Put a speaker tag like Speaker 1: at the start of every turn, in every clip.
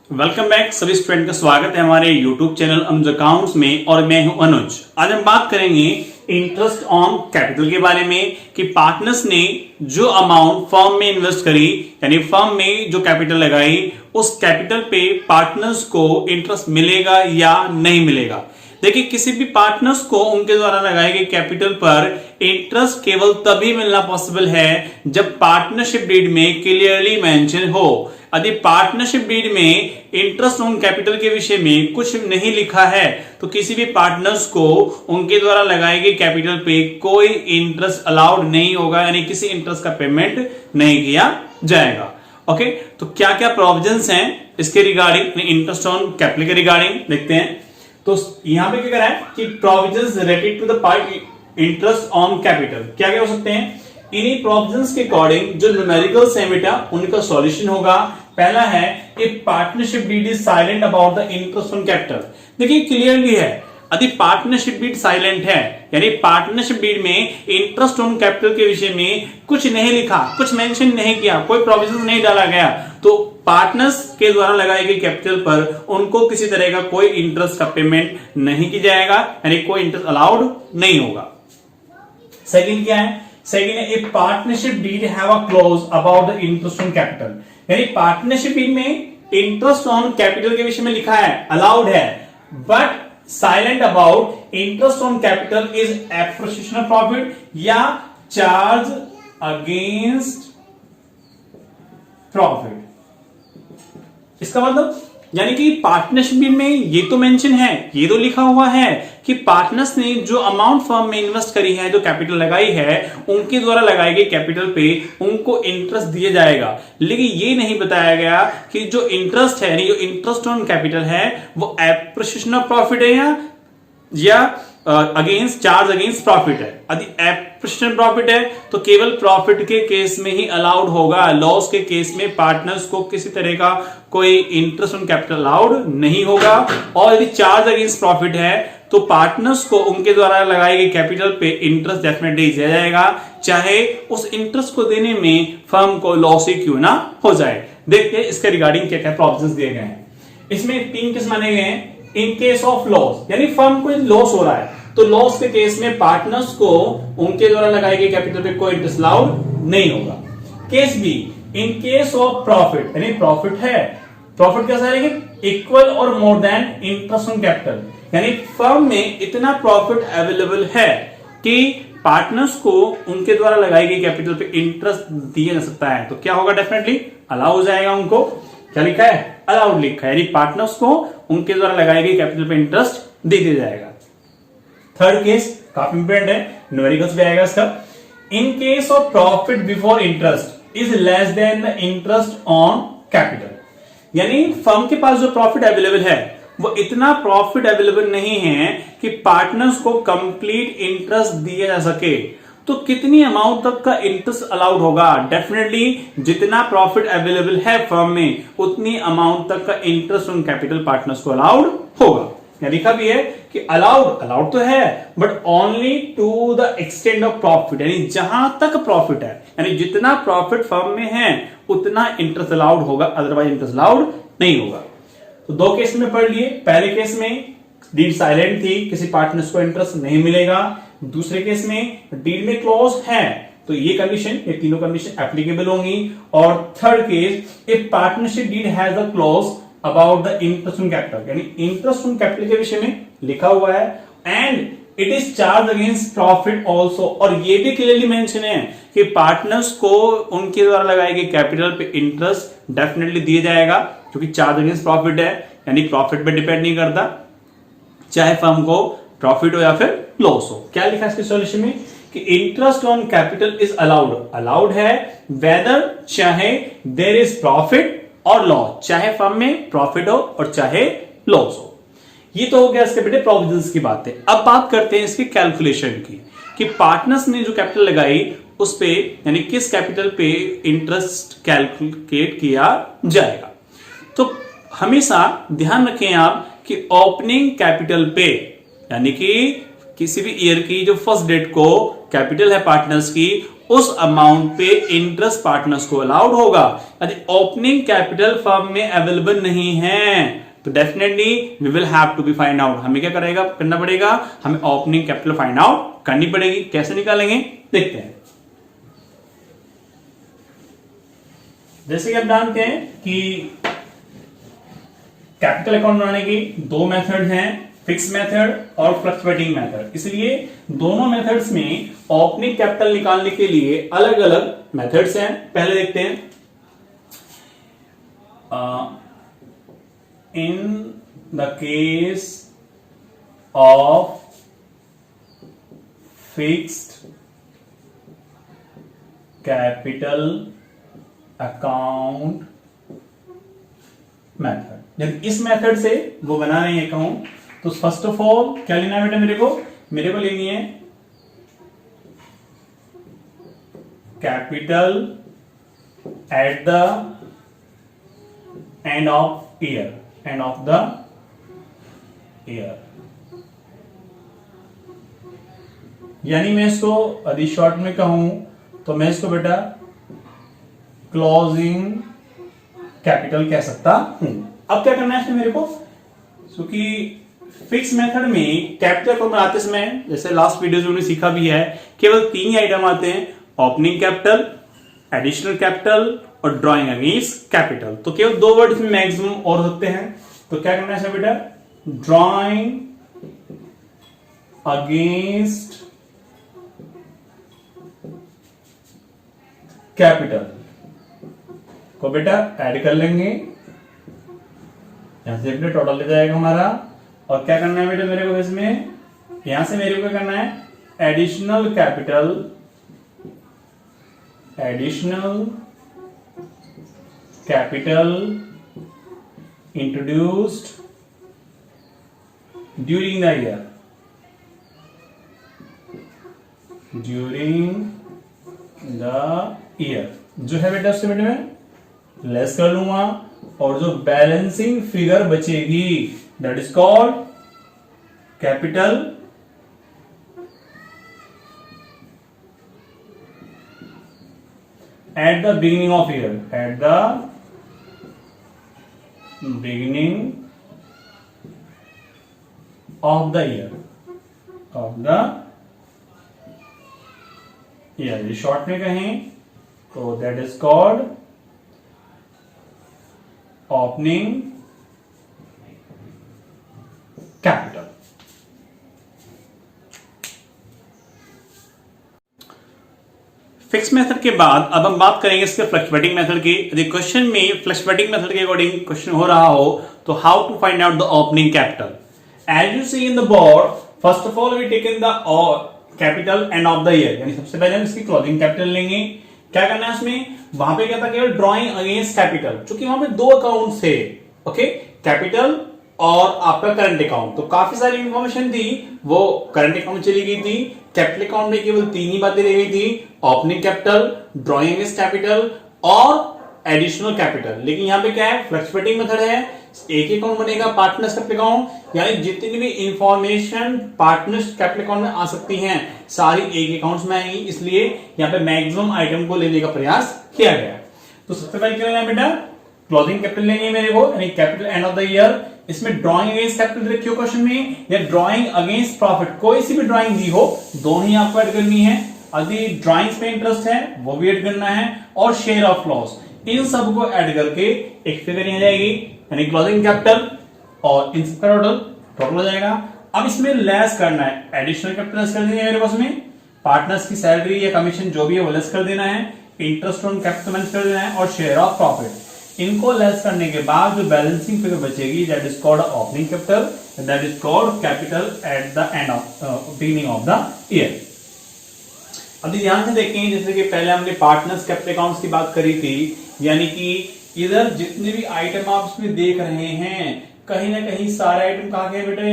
Speaker 1: Welcome back सभी student का स्वागत है हमारे YouTube चैनल अम्ज अकाउंट्स में और मैं हूं अनुज। आज हम बात करेंगे इंटरेस्ट ऑन कैपिटल के बारे में कि पार्टनर्स ने जो अमाउंट फर्म में इन्वेस्ट करी यानी फर्म में जो कैपिटल लगाई उस कैपिटल पे पार्टनर्स को इंटरेस्ट मिलेगा या नहीं मिलेगा। देखिए किसी भी पार्टनर्स को उनके द्वारा लगाए गए कैपिटल पर इंटरेस्ट केवल तभी मिलना पॉसिबल है जब पार्टनरशिप डीड में क्लियरली मेंशन हो। यदि पार्टनरशिप डीड में इंटरेस्ट ऑन कैपिटल के विषय में कुछ नहीं लिखा है तो किसी भी पार्टनर्स को उनके द्वारा लगाए गए कैपिटल पे कोई इंटरेस्ट अलाउड नहीं होगा, यानी किसी इंटरेस्ट का पेमेंट नहीं किया जाएगा। ओके, तो क्या क्या प्रोविजंस हैं इसके रिगार्डिंग, इंटरेस्ट ऑन कैपिटल के रिगार्डिंग देखते हैं। तो यहां पे क्या करा है कि provisions related to the part interest on capital क्या क्या हो सकते हैं। इन्हीं प्रोविजंस के अकॉर्डिंग जो न्यूमेरिकल्स हैं बेटा उनका सॉल्यूशन होगा। पहला है if partnership deed is silent about the interest on capital. देखिए क्लियरली है, यदि पार्टनरशिप डीड साइलेंट है यानी पार्टनरशिप डीड में इंटरेस्ट ऑन कैपिटल के विषय में कुछ नहीं लिखा, कुछ मेंशन नहीं किया, कोई प्रोविजन नहीं डाला गया, तो पार्टनर्स के द्वारा लगाए गए कैपिटल पर उनको किसी तरह का कोई इंटरेस्ट का पेमेंट नहीं किया जाएगा, यानी कोई इंटरेस्ट अलाउड नहीं होगा। सेकंड क्या है, सेकंड है if partnership deed have a clause about the interest on capital, यानी पार्टनरशिप डीड में इंटरेस्ट ऑन कैपिटल के विषय में लिखा है, अलाउड है, but silent about interest on capital is appreciation of profit या चार्ज अगेंस्ट प्रॉफिट। इसका मतलब यानी कि पार्टनरशिप में ये तो मेंशन है, ये तो लिखा हुआ है कि पार्टनर्स ने जो अमाउंट फर्म में इन्वेस्ट करी है, जो कैपिटल लगाई है, उनके द्वारा लगाई गई कैपिटल पे उनको इंटरेस्ट दिया जाएगा, लेकिन ये नहीं बताया गया कि जो इंटरेस्ट है यानी जो इंटरेस्ट ऑन कैपिटल है वो एप्रिसिएशन ऑफ प्रॉफिट है या अगेंस्ट चार्ज अगेंस्ट प्रॉफिट है। यदि एप्रिसिएशन प्रॉफिट है तो केवल प्रॉफिट के केस में ही अलाउड होगा, लॉस के केस में पार्टनर्स को किसी तरह का कोई इंटरेस्ट ऑन कैपिटल अलाउड नहीं होगा। और यदि चार्ज अगेंस्ट प्रॉफिट है तो पार्टनर्स को उनके द्वारा लगाए गए कैपिटल पे इंटरेस्ट डेफिनेटली दिया जाएगा, चाहे उस इंटरेस्ट को देने में फर्म को लॉस ही क्यों ना हो जाए। देखते हैं इसके रिगार्डिंग क्या क्या प्रोविजंस दिए गए हैं। इसमें 3 केस माने गए हैं। इन केस ऑफ लॉस यानी फर्म को लॉस हो रहा है तो लॉस के केस में पार्टनर्स को उनके द्वारा लगाए गए कैपिटल पे कोई इंटरेस्ट अलाउड नहीं होगा। Case be in case of profit यानी प्रॉफिट है, प्रॉफिट कैसा है इक्वल और more than interest on capital, यानी फर्म में इतना प्रॉफिट अवेलेबल है कि पार्टनर्स को उनके द्वारा लगाई गई कैपिटल पे इंटरेस्ट दिया जा सकता है, तो क्या होगा डेफिनेटली अलाउ हो जाएगा। उनको क्या लिखा है, अलाउड लिखा है, यानी पार्टनर्स को उनके द्वारा लगाई गई कैपिटल पे इंटरेस्ट दे दिया जाएगा। थर्ड केस काफी इंपॉर्टेंट है, न्यूमेरिकल्स भी आएगा इसका। In case of profit before interest is less than the interest on capital, यानी फर्म के पास जो प्रॉफिट अवेलेबल है वो इतना प्रॉफिट अवेलेबल नहीं है कि पार्टनर्स को कंप्लीट इंटरेस्ट दिया जा सके, तो कितनी अमाउंट तक का इंटरेस्ट अलाउड होगा, डेफिनेटली जितना प्रॉफिट अवेलेबल है फर्म में उतनी अमाउंट तक का इंटरेस्ट ऑन कैपिटल पार्टनर्स को अलाउड होगा। यहां लिखा भी है कि अलाउड तो है but only to the extend of profit, यानी जहां तक प्रॉफिट है, यानी जितना प्रॉफिट फर्म में है उतना इंटरेस्ट अलाउड होगा, अदरवाइज इंटरेस्ट अलाउड नहीं होगा। तो 2 केस में पढ़ लिए। पहले केस में डीड साइलेंट थी, किसी पार्टनर्स को इंटरेस्ट नहीं मिलेगा। दूसरे केस में डीड में क्लॉज है तो ये कंडीशन, ये तीनों कंडीशन एप्लीकेबल होंगी। और third case if partnership deed has a clause about the interest on capital, यानी इंटरेस्ट ऑन कैपिटल के विषय में लिखा हुआ है and it is charge against profit also, और ये भी क्लियरली मेंशन है कि पार्टनर्स को उनके द्वारा लगाए गए कैपिटल पे इंटरेस्ट डेफिनेटली दिया जाएगा, क्योंकि चार्ज अगेंस्ट प्रॉफिट है, यानी प्रॉफिट पे डिपेंड नहीं करता, चाहे फर्म को प्रॉफिट हो या फिर लॉस हो। क्या लिखा है इसके सॉल्यूशन में कि interest on capital is allowed है वेदर चाहे देयर इज प्रॉफिट और लॉस, चाहे फर्म में प्रॉफिट हो और चाहे लॉस हो। ये तो हो गया इसके बेटे प्रोविजंस की बातें। अब बात करते हैं इसकी कैलकुलेशन की कि पार्टनर्स ने जो कैपिटल लगाई उस पे यानी किस कैपिटल पे इंटरेस्ट कैलकुलेट किया जाएगा। तो हमेशा ध्यान रखें आप कि ओपनिंग कैपिटल पे यानी कि किसी भी ईयर की जो फर्स्ट डेट को कैपिटल है पार्टनर्स की उस अमाउंट पे इंटरेस्ट पार्टनर्स को अलाउड होगा। यदि ओपनिंग कैपिटल फर्म में अवेलेबल नहीं है तो definitely we will have to be find out, हमें क्या करना पड़ेगा, हमें ओपनिंग कैपिटल फाइंड आउट करनी पड़ेगी। कैसे निकालेंगे देखते हैं। जैसे कि आप जानते हैं कि कैपिटल अकाउंट बनाने की दो मेथड हैं, फिक्स मेथड और फ्लक्चुएटिंग मेथड। इसलिए दोनों मेथड्स में ओपनिंग कैपिटल निकालने के लिए अलग अलग मेथड्स हैं। पहले देखते हैं in the case of fixed capital account method, जब इस मेथड से वो बना रहे हैं अकाउंट तो फर्स्ट ऑफ ऑल क्या लेना है बेटा, मेरे को लेनी है capital at the end of year, and of the year. यानी मैं इसको यदि शॉर्ट में कहूं तो मैं इसको बेटा क्लोजिंग कैपिटल कह सकता हूं। अब क्या करना है इसमें मेरे को, क्योंकि फिक्स मेथड में कैपिटल को बनाते समय जैसे लास्ट वीडियो में सीखा भी है, केवल तीन ही आइटम आते हैं, ओपनिंग कैपिटल, एडिशनल कैपिटल और ड्रॉइंग अगेंस्ट कैपिटल। तो केवल दो वर्ड इसमें मैक्सिमम और होते हैं। तो क्या करना है बेटा, ड्रॉइंग अगेंस्ट कैपिटल को बेटा ऐड कर लेंगे, यहां से बेटा टोटल ले जाएगा हमारा। और क्या करना है बेटा मेरे को इसमें, यहां से मेरे को क्या करना है, additional capital, additional capital introduced during the year, during the year जो है बेटा उससे बेटा मैं लेस कर लूंगा, और जो बैलेंसिंग फिगर बचेगी that is called capital at the beginning of year, at the beginning of the year, of the year. Short में कहें तो that is called opening capital. Fix method के बाद अब हम बात करेंगे इसके फ्लक्चुएटिंग मेथड की। यदि क्वेश्चन में फ्लक्चुएटिंग मेथड के अकॉर्डिंग क्वेश्चन हो रहा हो तो how to find out the opening capital. As you see in the board, first of all we take in the capital end of the year, यानी सबसे पहले हम इसकी क्लोजिंग कैपिटल लेंगे। क्या करना है इसमें, वहां पे क्या था, केवल ड्रॉइंग अगेंस्ट कैपिटल, क्योंकि वहां पे दो अकाउंट थे, ओके, कैपिटल और आपका करंट अकाउंट। तो काफी सारी इंफॉर्मेशन थी वो करंट अकाउंट चली गई थी, कैपिटल अकाउंट में केवल तीन ही बातें रह गई थी, opening capital, drawing against capital और एडिशनल कैपिटल। लेकिन यहाँ पे क्या है, फ्लक्चुएटिंग मेथड है, एक ही अकाउंट बनेगा पार्टनर्स कैपिटल अकाउंट, यानी जितनी भी इंफॉर्मेशन पार्टनर्स कैपिटल अकाउंट में आ सकती हैं सारी एक अकाउंट्स में आएंगी, इसलिए यहाँ पे मैक्सिमम आइटम को लेने का प्रयास किया गया। तो सबसे पहले क्या लेना है बेटा, क्लोजिंग कैपिटल लेंगे मेरे को, यानी capital end of the year. इसमें ड्रॉइंग अगेंस्ट कैपिटल रखियो क्वेश्चन में, या ड्रॉइंग अगेंस्ट प्रॉफिट, कोई सी भी ड्रॉइंग दी हो दोनों ही आपको ऐड करनी है। यदि ड्रॉइंग्स पे इंटरेस्ट है वो भी ऐड करना है, और शेयर ऑफ लॉस, इन सबको ऐड करके एक फिगर आ जाएगी, यानी क्लोजिंग कैपिटल और इन सबका टोटल हो जाएगा। अब इसमें लेस करना है, एडिशनल कैपिटल लेस कर देंगे मेरे पास में, पार्टनर्स की सैलरी या कमीशन जो भी है वो लेस कर देना है, इंटरेस्ट ऑन कैपिटल लेस कर देना है, और शेयर ऑफ प्रॉफिट। इनको लेस करने के बाद जो बैलेंसिंग फिगर बचेगी that is called opening capital, that is called capital at the end of beginning of the year. अभी ध्यान से देखें, जैसे कि पहले हमने पार्टनर्स कैपिटल अकाउंट्स की बात करी थी, यानी कि इधर जितने भी आइटम आप इसमें देख रहे हैं कहीं ना कहीं सारे आइटम कहाँ के बेटे,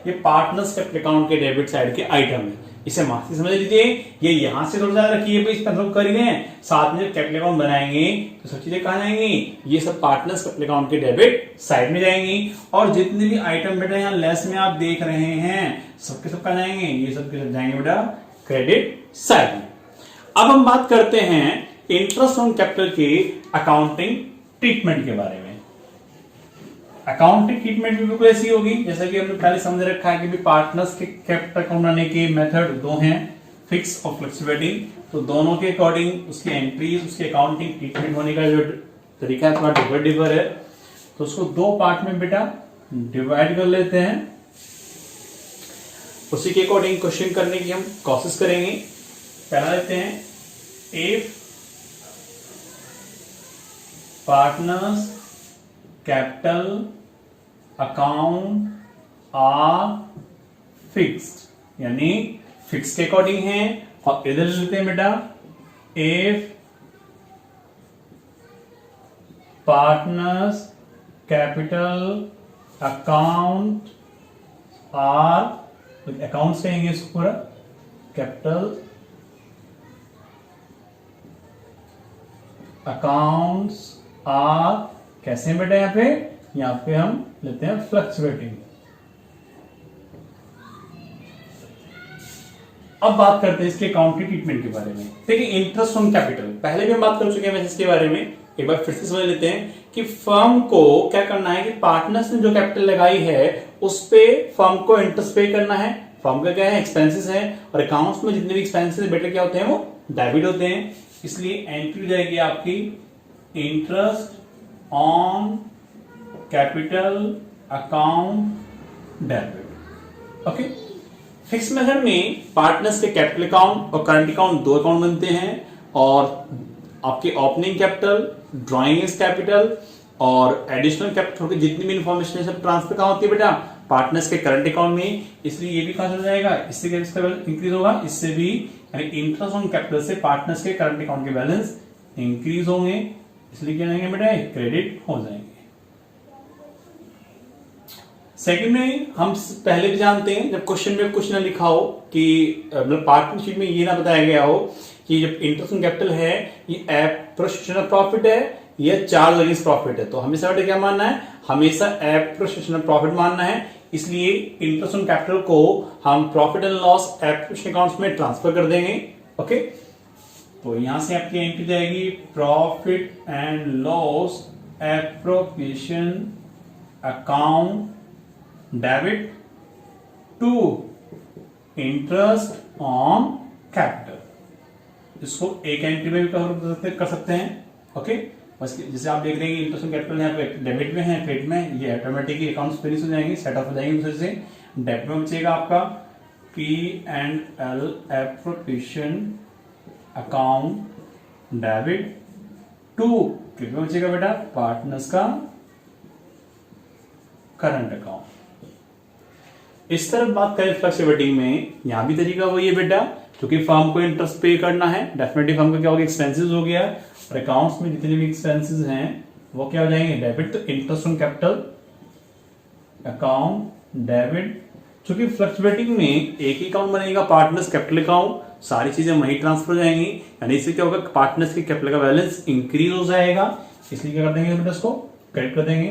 Speaker 1: ये पार्टनर्स कैपिटल अकाउंट के डेबिट साइड के आइटम है। इसे मास्टर समझ लीजिए, ये यहां से थोड़ा ज्यादा रखिए, इस पर कर ही दें, साथ में जब कैपिटल अकाउंट बनाएंगे तो सब चीजें कहाँ जाएंगी, ये सब पार्टनर्स कैपिटल अकाउंट के डेबिट साइड में जाएंगी। और जितने भी आइटम बेटा यहाँ लेस में आप देख रहे हैं सबके सब कहाँ जाएंगे, ये सब के सब जाएंगे बेटा क्रेडिट साइड में। अब हम बात करते हैं इंटरेस्ट ऑन कैपिटल के अकाउंटिंग ट्रीटमेंट के बारे में। अकाउंटिंग ट्रीटमेंट भी बिल्कुल ऐसी होगी जैसा कि हमने पहले समझ रखा है कि पार्टनर्स के कैपिटल अकाउंट बनाने के मेथड दो हैं, फिक्स और फ्लक्चुएटिंग। तो दोनों के अकॉर्डिंग उसकी एंट्रीज, उसकी अकाउंटिंग ट्रीटमेंट होने का जो तरीका है थोड़ा डिफर है। तो उसको दो पार्ट में बेटा डिवाइड कर लेते हैं, उसी के अकॉर्डिंग क्वेश्चन करने की हम कोशिश करेंगे। पहला लेते हैं, if partners capital account are fixed, यानी फिक्स के अकॉर्डिंग है। और इधर लेते हैं बेटा, if partners capital account are, accounts कहेंगे इसको पूरा, कैपिटल अकाउंट्स आर कैसे हैं बेटा, यहां पे हम लेते हैं फ्लक्चुएटिंग। अब बात करते हैं इसके अकाउंटिंग ट्रीटमेंट के बारे में। देखिए इंटरेस्ट ऑन कैपिटल पहले भी हम बात कर चुके हैं इसके बारे में, एक बार फिर से समझ लेते हैं कि फर्म को क्या करना है कि पार्टनर्स ने जो कैपिटल लगाई है उस पे फर्म को इंटरेस्ट पे करना है। फर्म का क्या है, एक्सपेंसेस है, और अकाउंट्स में जितने भी एक्सपेंसेस बेटा क्या होते हैं, वो डेबिट होते हैं। इसलिए एंट्री जाएगी आपकी interest on capital account debit. Okay, fix method में पार्टनर्स के कैपिटल अकाउंट और करंट अकाउंट दो अकाउंट बनते हैं, और आपके ओपनिंग कैपिटल, ड्रॉइंग कैपिटल और एडिशनल कैपिटल की जितनी भी इंफॉर्मेशन है सब ट्रांसफर कहां होती है बेटा, पार्टनर्स के करंट अकाउंट में। इसलिए ये भी कहां चला जाएगा, इससे इंक्रीज होगा, इससे भी, यानी इंटरेस्ट ऑन कैपिटल से पार्टनर्स के करंट अकाउंट के बैलेंस इंक्रीज होंगे, इसलिए क्या जाएंगे बेटा, क्रेडिट हो जाएंगे। सेकंड में हम पहले भी जानते हैं, जब क्वेश्चन में कुछ ना लिखा हो कि मतलब पार्टनरशिप में ये ना बताया गया हो कि जब इंटरेस्ट ऑन कैपिटल है ये एप्रोप्रिएशन प्रॉफिट है या चार्ज अगेंस्ट प्रॉफिट है, तो हमेशा बेटा क्या मानना है, हमेशा एप्रोप्रिएशन प्रॉफिट मानना है। इसलिए इंटरेस्ट ऑन कैपिटल को हम profit and loss appropriation accounts में ट्रांसफर कर देंगे। ओके, तो यहां से आपकी एंट्री जाएगी profit and loss appropriation account debit to interest on capital. इसको एक एंट्री में भी कर सकते हैं। ओके, बस जैसे आप देख रहे हैं इंटरेस्ट ऑन कैपिटल यहाँ पे डेबिट में है, क्रेडिट में, ये ऑटोमेटिकली अकाउंट्स फिनिश हो जाएंगे, सेट ऑफ हो जाएंगे दूसरे से। डेबिट में बचेगा आपका P&L appropriation account debit to, credit में बचेगा बेटा पार्टनर्स का करंट अकाउंट। इस तरफ बात करें फ्लक्चुएटिंग में, यहां भी तरीका वही है बेटा, क्योंकि फर्म को इंटरेस्ट पे करना है, डेफिनेटली फर्म का क्या हो गया, एक्सपेंसेस हो गया, और अकाउंट्स में जितने भी एक्सपेंसेस हैं वो क्या हो जाएंगे, डेबिट। तो interest on capital account debit, चूंकि फ्लक्चुएटिंग में एक ही अकाउंट बनेगा, पार्टनर्स कैपिटल अकाउंट, सारी चीजें वहीं ट्रांसफर हो जाएंगी, यानी इससे क्या होगा, पार्टनर्स के कैपिटल का बैलेंस इंक्रीज हो जाएगा। इसलिए क्या कर देंगे बेटा, इसको क्रेडिट कर देंगे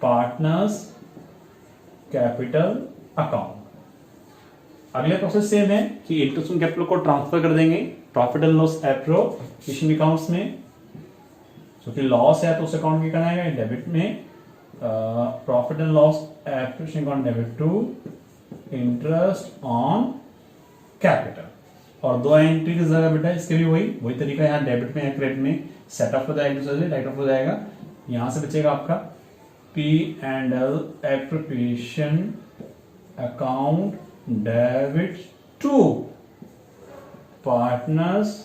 Speaker 1: पार्टनर्स कैपिटल अकाउंट। अगले प्रोसेस सेम है कि इंटरेस्ट ऑन कैपिटल को ट्रांसफर कर देंगे profit and loss appropriation accounts में, क्योंकि लॉस है तो उस अकाउंट की करना है डेबिट में, profit and loss appropriation account debit to interest on capital. और दो एंट्री की जगह बेटा इसके भी वही तरीका, यहाँ डेबिट में या क्रेडिट में सेट ऑफ हो जाएगा, दूसरे से राइट ऑफ हो जाएगा। यहां से बचेगा आपका P&L appropriation account debit to partners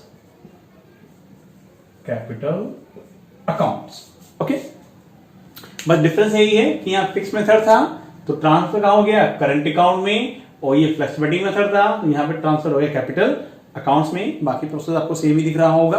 Speaker 1: capital accounts. Okay, बस डिफरेंस यही है कि यहाँ फिक्स मेथड था तो ट्रांसफर कहां हो गया, करंट अकाउंट में, और ये फ्लक्चुएटिंग मेथड था तो यहाँ पे ट्रांसफर हो गया कैपिटल अकाउंट्स में। बाकी प्रोसेस आपको सेम ही दिख रहा होगा।